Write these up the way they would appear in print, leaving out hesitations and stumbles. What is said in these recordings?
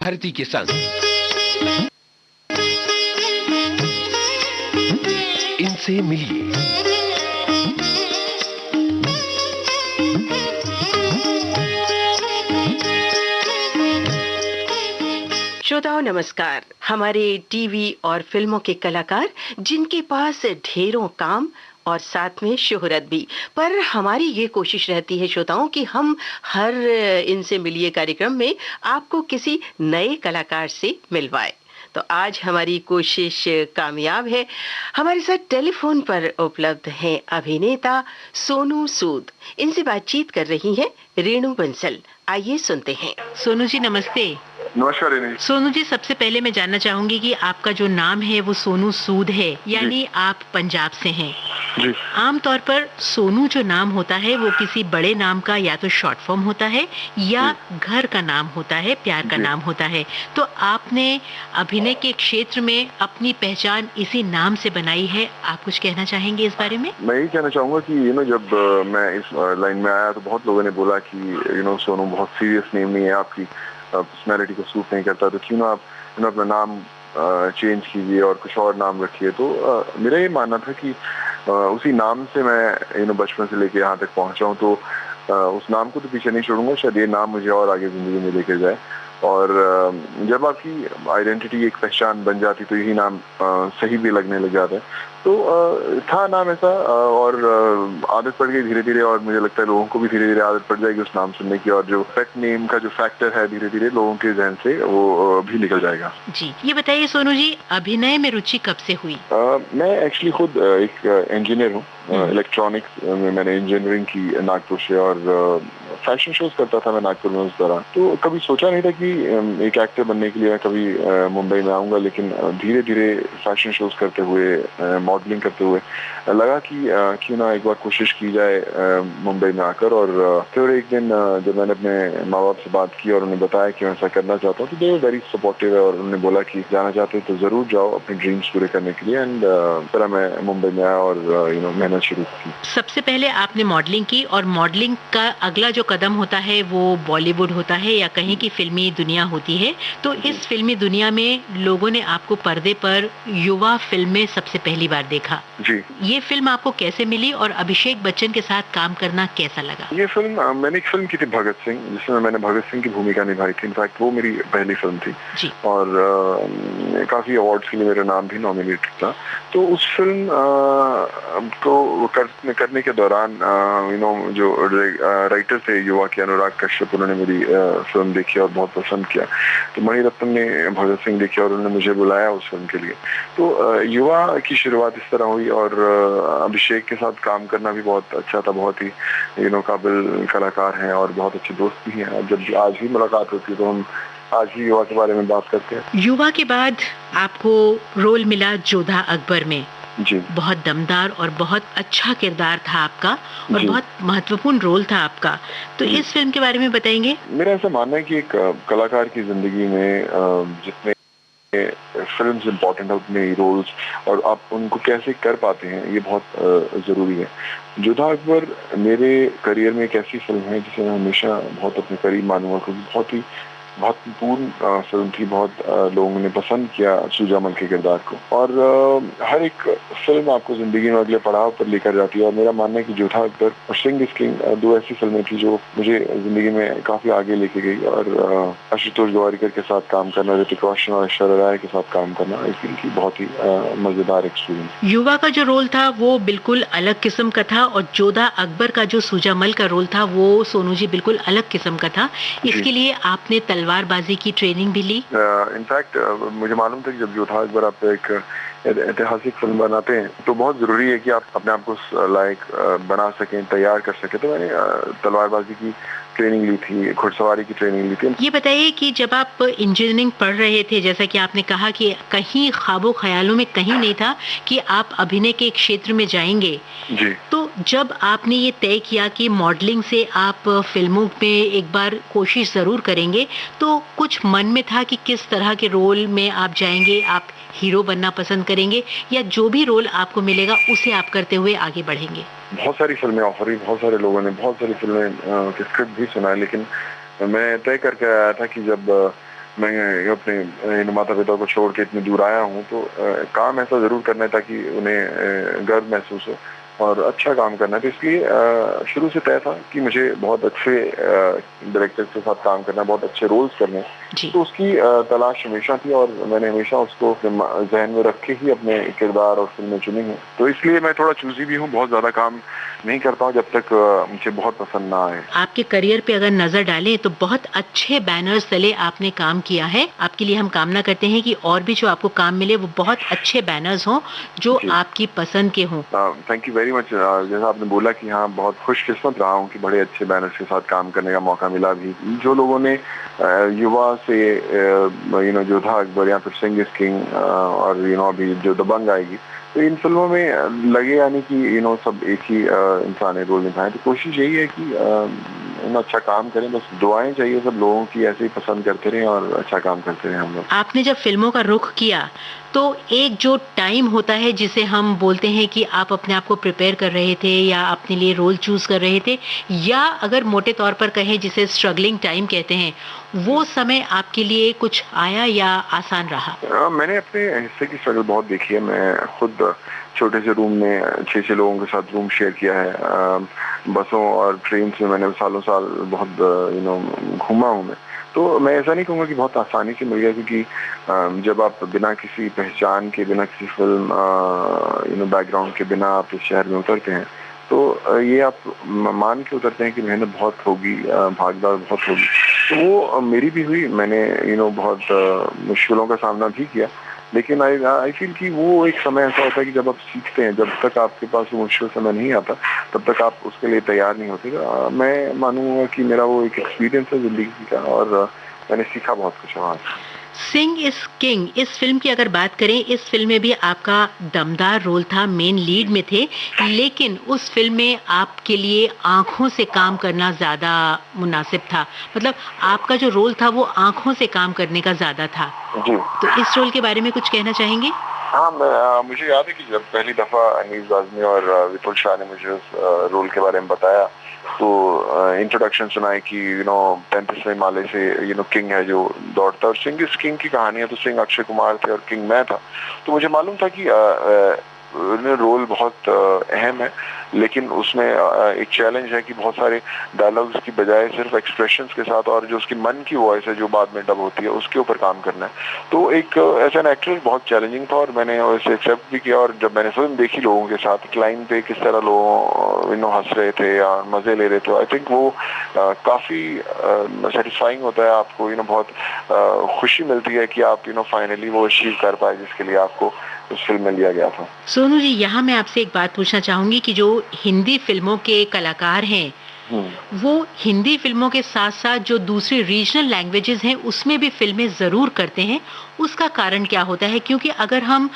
भारती के संग इनसे मिलिए। श्रोताओं नमस्कार। हमारे टीवी और फिल्मों के कलाकार जिनके पास ढेरों काम और साथ में शोहरत भी, पर हमारी ये कोशिश रहती है श्रोताओं कि हम हर इनसे मिलिए कार्यक्रम में आपको किसी नए कलाकार से मिलवाए। तो आज हमारी कोशिश कामयाब है। हमारे साथ टेलीफोन पर उपलब्ध हैं अभिनेता सोनू सूद। इनसे बातचीत कर रही हैं रेणु बंसल। आइए सुनते हैं। सोनू जी नमस्ते। नमस्कार रेणु। सोनू जी, सबसे पहले मैं जानना चाहूंगी कि आपका जो नाम है वो सोनू सूद है, यानी आप पंजाब से हैं। जी। आमतौर पर सोनू जो नाम होता है वो किसी बड़े नाम का या तो शॉर्ट फॉर्म होता है या घर का नाम होता है, प्यार का नाम होता है। तो आपने अभिनय के क्षेत्र में अपनी पहचान इसी नाम से बनाई है। आप कुछ कहना चाहेंगे इस बारे में? मैं यही कहना चाहूंगा कि जब मैं इस लाइन में आया तो बहुत लोगों ने बोला कि सोनू बहुत सीरियस नेम नहीं है, आपकी पर्सनैलिटी को सूट नहीं करता, तो क्यों ना आप अपना नाम चेंज कीजिए और कुछ और नाम रखिए। तो मेरा ये मानना था कि उसी नाम से मैं बचपन से लेके यहाँ तक पहुँचा हूँ, तो उस नाम को तो पीछे नहीं छोड़ूंगा। शायद ये नाम मुझे और आगे जिंदगी में लेके जाए। और जब आपकी आइडेंटिटी एक पहचान बन जाती तो यही नाम सही भी लगने लग जाता है। तो था नाम ऐसा और आदत पड़ गई धीरे धीरे, और मुझे लगता है लोगों को भी धीरे धीरे आदत पड़ जाएगी उस नाम सुनने की, और जो पेट नेम का जो फैक्टर है धीरे धीरे लोगों के जहन से वो भी निकल जाएगा। जी, ये बताइए सोनू जी, अभिनय में रुचि कब से हुई? मैं एक्चुअली खुद एक इंजीनियर हूँ। इलेक्ट्रॉनिक्स में मैंने इंजीनियरिंग की नागपुर से, और फैशन शोज करता था मैं नागपुर में उस दौरान। तो कभी सोचा नहीं था कि एक एक्टर बनने के लिए मैं कभी मुंबई में आऊंगा, लेकिन धीरे धीरे फैशन शोज करते हुए, मॉडलिंग करते हुए लगा कि क्यों ना एक बार कोशिश की जाए मुंबई में आकर। और फिर एक दिन जब मैंने अपने माँ बाप से बात की और उन्हें बताया कि मैं ऐसा करना चाहता हूँ, तो दे वर वेरी सपोर्टिव है, और उन्होंने बोला कि जाना चाहते हो तो जरूर जाओ अपने ड्रीम्स पूरे करने के लिए। एंड फिर मैं मुंबई में आया और मेहनत शुरू की। सबसे पहले आपने मॉडलिंग की, और मॉडलिंग का अगला जो कदम होता है वो बॉलीवुड होता है या कहीं की फिल्मी दुनिया होती है। तो इस फिल्मी दुनिया में लोगों ने आपको पर्दे पर युवा फिल्म में सबसे पहली बार देखा। जी। ये फिल्म आपको कैसे मिली और अभिषेक बच्चन के साथ काम करना कैसा लगा? ये फिल्म मैंने एक फिल्म की थी भगत सिंह, जिसमें मैंने भगत सिंह की भूमिका निभाई थी। इनफैक्ट वो मेरी पहली फिल्म थी। जी। और काफी अवार्ड्स के लिए मेरा नाम भी नॉमिनेटेड था। तो उस फिल्म को करने के दौरान जो राइटर थे युवा के अनुराग कश्यप, उन्होंने मेरी फिल्म देखी और बहुत पसंद किया। तो मणिरत्न ने भगत सिंह देखी और उन्होंने मुझे बुलाया उस फिल्म के लिए। तो युवा की शुरुआत इस तरह हुई, और अभिषेक के साथ काम करना भी बहुत अच्छा था। बहुत ही काबिल कलाकार हैं और बहुत अच्छे दोस्त भी हैं। जब भी आज भी मुलाकात होती है तो हम आज भी युवा के बारे में बात करते हैं। युवा के बाद आपको रोल मिला जोधा अकबर में। जी। बहुत दमदार और बहुत अच्छा किरदार था आपका, और बहुत महत्वपूर्ण रोल था आपका। तो इस फिल्म के बारे में बताएंगे? मेरा ऐसा मानना है कि एक कलाकार की जिंदगी में जितने फिल्म्स इम्पोर्टेंट है उतने ही रोल्स, और आप उनको कैसे कर पाते हैं ये बहुत जरूरी है। जोधा अकबर मेरे करियर में एक ऐसी फिल्म है जिसे मैं हमेशा बहुत अपने करीब मानूंगा, क्योंकि बहुत ही महत्वपूर्ण फिल्म थी। बहुत लोगों ने पसंद किया सुजामल के किरदार को, और हर एक फिल्म आपको जिंदगी में अगले पड़ाव पर लेकर जाती है। और मेरा मानना है कि जोधा अकबर और सिंह इज किंग दो ऐसी फिल्में थी जो मुझे जिंदगी में काफी आगे लेके गई। और आशुतोष गोवारिकर के साथ काम करना, ऋतिक रोशन और ऐश्वर्या राय के साथ काम करना आई फील की बहुत ही मजेदार एक्सपीरियंस। युवा का जो रोल था वो बिल्कुल अलग किस्म का था, और जोधा अकबर का जो सुजामल का रोल था वो सोनू जी बिल्कुल अलग किस्म का था। इसके लिए आपने तलवारबाजी की ट्रेनिंग भी ली? इनफैक्ट मुझे मालूम था कि जब जोधा अकबर आप एक ऐतिहासिक फिल्म बनाते हैं तो बहुत जरूरी है कि आप अपने आप को लायक बना सकें, तैयार कर सकें। तो मैंने तलवारबाजी की ट्रेनिंग ली थी, घुड़सवारी की ट्रेनिंग ली थी। ये बताइए कि जब आप इंजीनियरिंग पढ़ रहे थे, जैसा कि आपने कहा कि कहीं ख्वाबों ख्यालों में कहीं नहीं था कि आप अभिनय के क्षेत्र में जाएंगे। जी। तो जब आपने ये तय किया कि मॉडलिंग से आप फिल्मों में एक बार कोशिश जरूर करेंगे, तो कुछ मन में था कि किस तरह के रोल में आप जाएंगे? आप हीरो बनना पसंद करेंगे या जो भी रोल आपको मिलेगा उसे आप करते हुए आगे बढ़ेंगे? बहुत सारी फिल्में ऑफर हुई, बहुत सारे लोगों ने बहुत सारी फिल्में के स्क्रिप्ट भी सुनाए, लेकिन मैं तय करके आया था कि जब मैं अपने माता पिता को छोड़ के इतनी दूर आया हूँ, तो काम ऐसा ज़रूर करना है ताकि उन्हें गर्व महसूस हो और अच्छा काम करना है। तो इसलिए शुरू से तय था कि मुझे बहुत अच्छे डायरेक्टर के साथ काम करना है, बहुत अच्छे रोल्स करने हैं। तो उसकी तलाश हमेशा थी और मैंने हमेशा उसको ज़हन में रख के ही अपने किरदार और फ़िल्में चुनी हैं। तो इसलिए मैं थोड़ा चूज़ी भी हूँ, बहुत ज़्यादा काम नहीं करता हूँ जब तक मुझे बहुत पसंद ना आए। आपके करियर पे अगर नजर डालें तो बहुत अच्छे बैनर्स तले आपने काम किया है। आपके लिए हम कामना करते हैं कि और भी जो आपको काम मिले वो बहुत अच्छे बैनर्स हों जो आपकी पसंद के हों। Thank you very much. जैसा आपने बोला कि हाँ, बहुत खुशकिस्मत रहा हूँ कि बड़े अच्छे बैनर्स के साथ काम करने का मौका मिला भी। जो लोगों ने युवा से जोधा अकबर या फिर सिंह इज किंग और अभी जो दबंग आएगी, तो इन फिल्मों में लगे यानी कि सब एक ही इंसान ने रोल निभाए। तो कोशिश यही है कि अच्छा काम करें, बस दुआएं चाहिए सब लोगों की, ऐसे ही पसंद करते रहें और अच्छा काम करते रहें हम लोग। आपने जब फिल्मों का रुख किया तो एक जो टाइम होता है जिसे हम बोलते हैं कि आप अपने आप को प्रिपेयर कर रहे थे या अपने लिए रोल चूज कर रहे थे, या अगर मोटे तौर पर कहें जिसे स्ट्रगलिंग टाइम कहते हैं, वो समय आपके लिए कुछ आया या आसान रहा? मैंने अपने हिस्से की स्ट्रगल बहुत देखी है। मैं खुद छोटे से रूम में 6 लोगों के साथ रूम शेयर किया है। बसों और ट्रेन में मैंने सालों साल बहुत घूमा हूँ मैं। तो मैं ऐसा नहीं कहूँगा कि बहुत आसानी से मिल गया, क्योंकि जब आप बिना किसी पहचान के, बिना किसी फिल्म बैकग्राउंड के बिना आप इस शहर में उतरते हैं, तो ये आप मान के उतरते हैं कि मेहनत बहुत होगी, भाग-दौड़ बहुत होगी। तो वो मेरी भी हुई। मैंने बहुत मुश्किलों का सामना भी किया, लेकिन आई फील कि वो एक समय ऐसा होता है कि जब आप सीखते हैं, जब तक आपके पास वो मुश्किल समय नहीं आता, तब तक आप उसके लिए तैयार नहीं होते। मैं मानूंगा कि मेरा वो एक एक्सपीरियंस है ज़िंदगी का और मैंने सीखा बहुत कुछ वहाँ से। सिंह इज किंग, इस फिल्म की अगर बात करें, इस फिल्म में भी आपका दमदार रोल था, मेन लीड में थे, लेकिन उस फिल्म में आपके लिए आंखों से काम करना ज्यादा मुनासिब था। मतलब आपका जो रोल था वो आंखों से काम करने का ज्यादा था। जी। तो इस रोल के बारे में कुछ कहना चाहेंगे? हाँ, मुझे याद है कि जब पहली दफा अनीस आज़मी और विपुल शाह ने मुझे उस रोल के बारे में बताया, तो इंट्रोडक्शन सुनाई कि 35वें माले से किंग है जो दौड़ता है, और सिंह इज किंग की कहानी है। तो सिंह अक्षय कुमार थे और किंग मैं था। तो मुझे मालूम था कि रोल बहुत अहम है, लेकिन उसमें एक चैलेंज है कि बहुत सारे डायलॉग्स की बजाय सिर्फ एक्सप्रेशंस के साथ और जो उसकी मन की वॉइस है जो बाद में डब होती है उसके ऊपर काम करना है। तो एक एज एन एक्टर बहुत चैलेंजिंग था और मैंने उसे एक्सेप्ट भी किया। और जब मैंने फिल्म देखी लोगों के साथ लाइन पे किस तरह लोग हंस रहे थे या मजे ले रहे थे, आई थिंक वो काफी सेटिस्फाइंग होता है। आपको बहुत खुशी मिलती है कि आप फाइनली वो अचीव कर पाए जिसके लिए आपको उस फिल्म में लिया गया था। सोनू जी, यहाँ मैं आपसे एक बात पूछना चाहूंगी कि जो हिंदी फिल्मों के कलाकार हैं, वो हिंदी फिल्मों के साथ साथ जो दूसरी रीजनल लैंग्वेजेस हैं उसमें भी फिल्में जरूर करते हैं। उसका कारण क्या होता है? क्योंकि अगर हम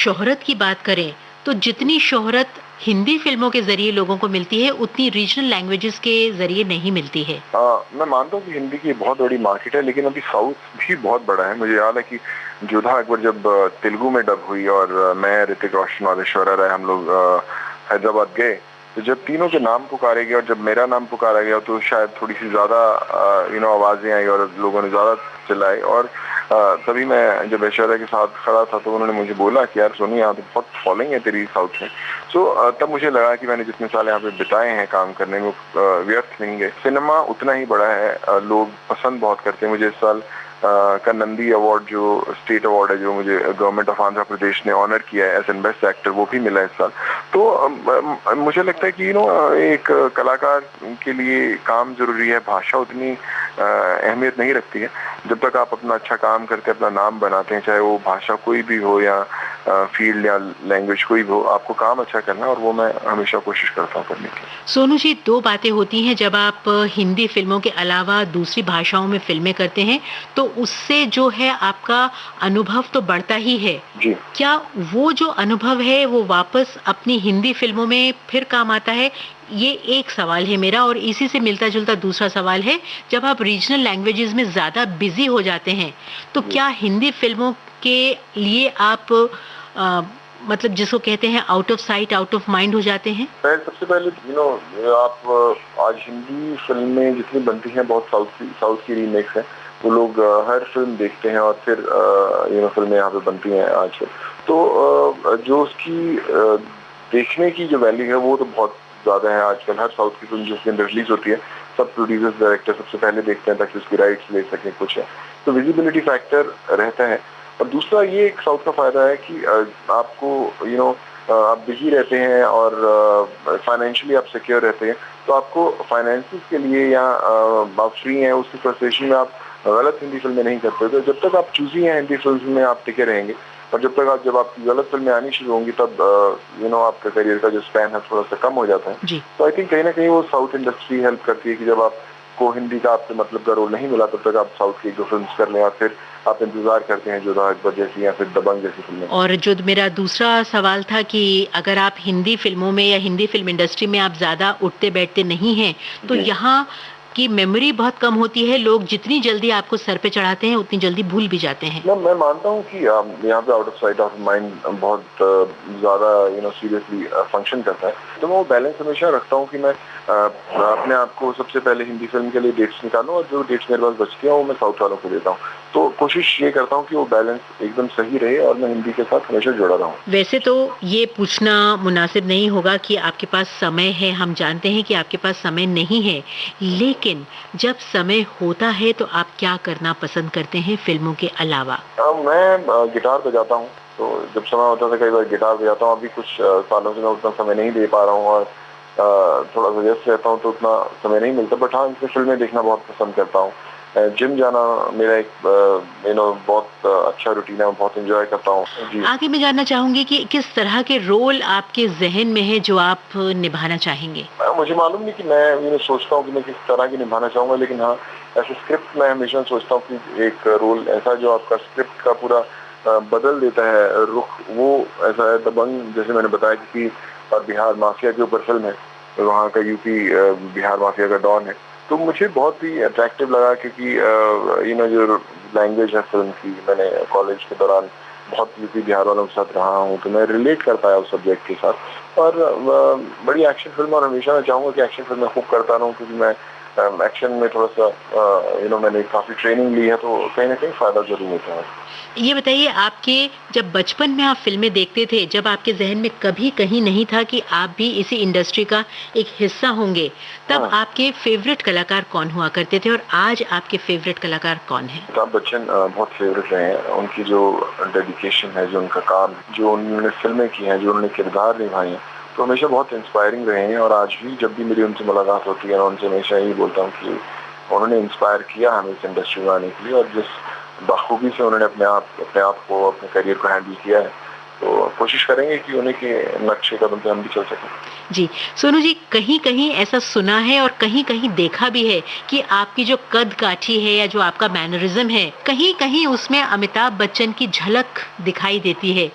शोहरत की बात करें तो जितनी शोहरत हिंदी फिल्मों के जरिए लोगों को मिलती है उतनी रीजनल लैंग्वेजेस के जरिए नहीं मिलती है। मैं मानता हूँ कि हिंदी की बहुत बड़ी मार्केट है, लेकिन अभी साउथ भी बहुत बड़ा है। मुझे याद है कि जोधा अकबर जब तेलुगु में डब हुई और मैं, ऋतिक रोशन और ऐश्वर्या राय हम लोग हैदराबाद गए, तो जब तीनों के नाम पुकारे गए और जब मेरा नाम पुकारा गया तो शायद थोड़ी सी ज्यादा आवाजें आई और लोगों ने ज्यादा चिल्लाए। और तभी मैं जब ऐश्वर्या के साथ खड़ा था तो उन्होंने मुझे बोला कि यार सोनू, यहाँ तो बहुत फॉलोइंग है तेरी साउथ में। सो तब मुझे लगा कि मैंने जितने साल यहाँ पे बिताए हैं काम करने में व्यर्थ नहीं गए। सिनेमा उतना ही बड़ा है, लोग पसंद बहुत करते हैं। मुझे इस साल का नंदी अवार्ड, जो स्टेट अवार्ड है, जो मुझे गवर्नमेंट ऑफ आंध्र प्रदेश ने ऑनर किया है एज एन बेस्ट एक्टर, वो भी मिला इस साल। तो मुझे लगता है कि एक कलाकार के लिए काम जरूरी है, भाषा उतनी अहमियत नहीं रखती है। जब तक आप अपना अच्छा काम करके अपना नाम बनाते हैं, चाहे वो भाषा कोई भी हो या फील्ड या लैंग्वेज कोई भी हो, आपको काम अच्छा करना है और वो मैं हमेशा कोशिश करता हूँ करने की। सोनू जी, दो बातें होती हैं जब आप हिंदी फिल्मों के अलावा दूसरी भाषाओं में फिल्में करते हैं तो उससे जो है आपका अनुभव तो बढ़ता ही है जी। क्या वो जो अनुभव है वो वापस अपनी हिंदी फिल्मों में फिर काम आता है? ये एक सवाल है मेरा। और इसी से मिलता जुलता दूसरा सवाल है, जब आप रीजनल लैंग्वेजेस में ज्यादा बिजी हो जाते हैं तो क्या हिंदी फिल्मों के लिए आप मतलब जिसको कहते हैं out of sight out of mind हो जाते हैं? सबसे पहले आप आज हिंदी फिल्में जितनी बनती हैं बहुत साउथ की रीमेक्स है, वो लोग हर फिल्म देखते हैं और फिर फिल्में यहाँ पे बनती हैं आजकल। तो जो उसकी देखने की जो वैल्यू है वो तो बहुत ज़्यादा है आजकल। हर साउथ की फिल्म जिस दिन रिलीज होती है, सब प्रोड्यूसर्स, डायरेक्टर सबसे पहले देखते हैं ताकि उसकी राइट्स ले सकें, कुछ है तो विजिबिलिटी फैक्टर रहता है। और दूसरा ये एक साउथ का फायदा है कि आपको आप बिजी रहते हैं और फाइनेंशियली आप सिक्योर रहते हैं, तो आपको फाइनेंसिस के लिए या आप फ्री हैं उसकी फ्रस्ट्रेशन में आप गलत हिंदी फिल्में नहीं करते। तो जब तक आप चूजी हैं हिंदी फिल्म में आप टिके रहेंगे, और जब आपकी गलत फिल्में आनी शुरू होंगी तब आपके करियर का जो स्पैन है थोड़ा सा कम हो जाता है। तो आई थिंक कहीं ना कहीं वो साउथ इंडस्ट्री हेल्प करती है कि जब आपको हिंदी का आपके मतलब का रोल नहीं मिला तब तक आप साउथ की 1-2 फिल्म कर लें और फिर आप इंतजार करते हैं जोधा अकबर जैसी या फिर दबंग जैसी फिल्में। और जो मेरा दूसरा सवाल था कि अगर आप हिंदी फिल्मों में या हिंदी फिल्म इंडस्ट्री में आप ज्यादा उठते बैठते नहीं हैं, तो यहाँ की मेमोरी बहुत कम होती है। लोग जितनी जल्दी आपको सर पे चढ़ाते हैं उतनी जल्दी भूल भी जाते हैं। मैं मानता हूँ कि यहाँ पे out of sight out of mind बहुत ज्यादा सीरियसली फंक्शन करता है। तो मैं वो बैलेंस हमेशा रखता हूँ कि मैं अपने आप को सबसे पहले हिंदी फिल्म के लिए डेट्स निकालूं और जो डेट्स मेरे पास बचती हैं वो मैं साउथ वालों को देता हूँ। तो कोशिश ये करता हूँ कि वो बैलेंस एकदम सही रहे और मैं हिंदी के साथ हमेशा जुड़ा रहूँ। वैसे तो ये पूछना मुनासिब नहीं होगा कि आपके पास समय है, हम जानते हैं कि आपके पास समय नहीं है, लेकिन जब समय होता है तो आप क्या करना पसंद करते हैं फिल्मों के अलावा? मैं गिटार बजाता हूँ, तो जब समय होता था कई बार गिटार बजाता हूँ। अभी कुछ सालों से मैं उतना समय नहीं दे पा रहा हूँ और थोड़ा सा व्यस्त रहता हूँ तो उतना समय नहीं मिलता, बट हाँ इसमें फिल्में देखना बहुत पसंद करता हूँ। जिम जाना मेरा एक बहुत अच्छा रूटीन है, मैं बहुत एंजॉय करता हूँ। आगे मैं जानना चाहूंगी कि किस तरह के रोल आपके जहन में है जो आप निभाना चाहेंगे? मुझे मालूम नहीं कि मैं सोचता हूँ कि मैं किस तरह की निभाना चाहूंगा, लेकिन हाँ ऐसे स्क्रिप्ट मैं हमेशा सोचता हूँ कि एक रोल ऐसा जो आपका स्क्रिप्ट का पूरा बदल देता है रुख, वो ऐसा है दबंग। जैसे मैंने बताया कि और बिहार माफिया के ऊपर फिल्म है, वहाँ का यूपी बिहार माफिया का डॉन है, तो मुझे बहुत ही अट्रैक्टिव लगा क्योंकि जो लैंग्वेज है फिल्म की, मैंने कॉलेज के दौरान बहुत यूपी बिहार वालों के साथ रहा हूँ तो मैं रिलेट कर पाया उस सब्जेक्ट के साथ। और बड़ी एक्शन फिल्म, और हमेशा मैं चाहूँगा कि एक्शन फिल्म मैं खूब करता रहूँ क्योंकि मैं एक्शन में थोड़ा सा मैंने काफ़ी ट्रेनिंग ली है तो कहीं ना कहीं फ़ायदा ज़रूर होता है। ये बताइए, आपके जब बचपन में आप फिल्में देखते थे, जब आपके जहन में कभी कहीं नहीं था कि आप भी इसी इंडस्ट्री का एक हिस्सा होंगे, तब आपके फेवरेट कलाकार कौन हुआ करते थे और आज आपके फेवरेट कलाकार कौन हैं? अमिताभ बच्चन बहुत फेवरेट रहे हैं। उनकी जो डेडिकेशन है, जो उनका काम, जो उन्होंने फिल्में की हैं, जो उन्होंने किरदार निभाए हैं, तो हमेशा बहुत इंस्पायरिंग रहे हैं। और आज भी जब भी मेरी उनसे मुलाकात होती है मैं उनसे हमेशा यही बोलता हूँ कि उन्होंने इंस्पायर किया हमें इस इंडस्ट्री में आने के लिए, और जिस बखूबी से उन्होंने अपने आप को, अपने करियर को हैंडल किया है, तो कोशिश करेंगे कि उन्हीं के नक्शे कदम पे हम भी चल सकें। जी, सोनू जी, कहीं-कहीं ऐसा सुना है और कहीं-कहीं देखा भी है कि आपकी जो कद-काठी है या जो आपका मैनरिज्म है, कहीं-कहीं उसमें अमिताभ बच्चन की झलक दिखाई देती है।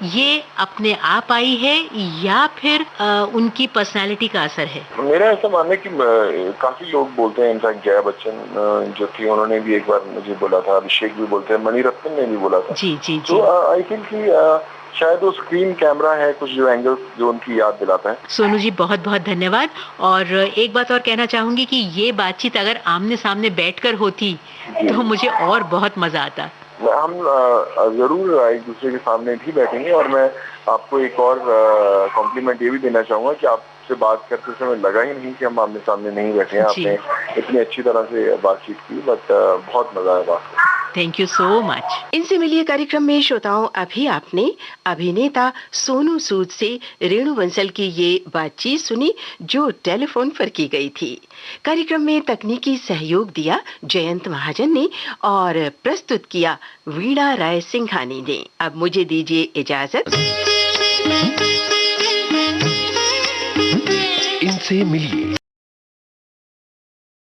ये अपने आप आई है या फिर उनकी पर्सनैलिटी का असर है? मेरा ऐसा मानना है कि काफी लोग बोलते हैं, इनफैक्ट जया बच्चन जो थी उन्होंने भी एक बार मुझे बोला था, अभिषेक भी बोलते हैं, मणिरत्नम ने भी बोला था। जी, जी, जी। तो आई थिंक कि शायद वो स्क्रीन कैमरा है कुछ जो एंगल जो उनकी याद दिलाता है। सोनू जी, बहुत बहुत धन्यवाद। और एक बात और कहना चाहूंगी कि ये बातचीत अगर आमने सामने बैठकर होती तो मुझे और बहुत मजा आता। हम जरूर एक दूसरे के सामने भी बैठेंगे, और मैं आपको एक और कॉम्प्लीमेंट ये भी देना चाहूंगा कि आपसे बात करते समय लगा ही नहीं कि हम आमने सामने नहीं बैठे हैं। आपने इतनी अच्छी तरह से बातचीत की, बट बहुत मजा आया बात करके। Thank you so much. इनसे मिलिए कार्यक्रम में श्रोताओं, अभी आपने अभिनेता सोनू सूद से रेणु बंसल की ये बातचीत सुनी जो टेलीफोन पर की गई थी। कार्यक्रम में तकनीकी सहयोग दिया जयंत महाजन ने और प्रस्तुत किया वीणा राय सिंघानी ने। अब मुझे दीजिए इजाजत। इनसे मिलिए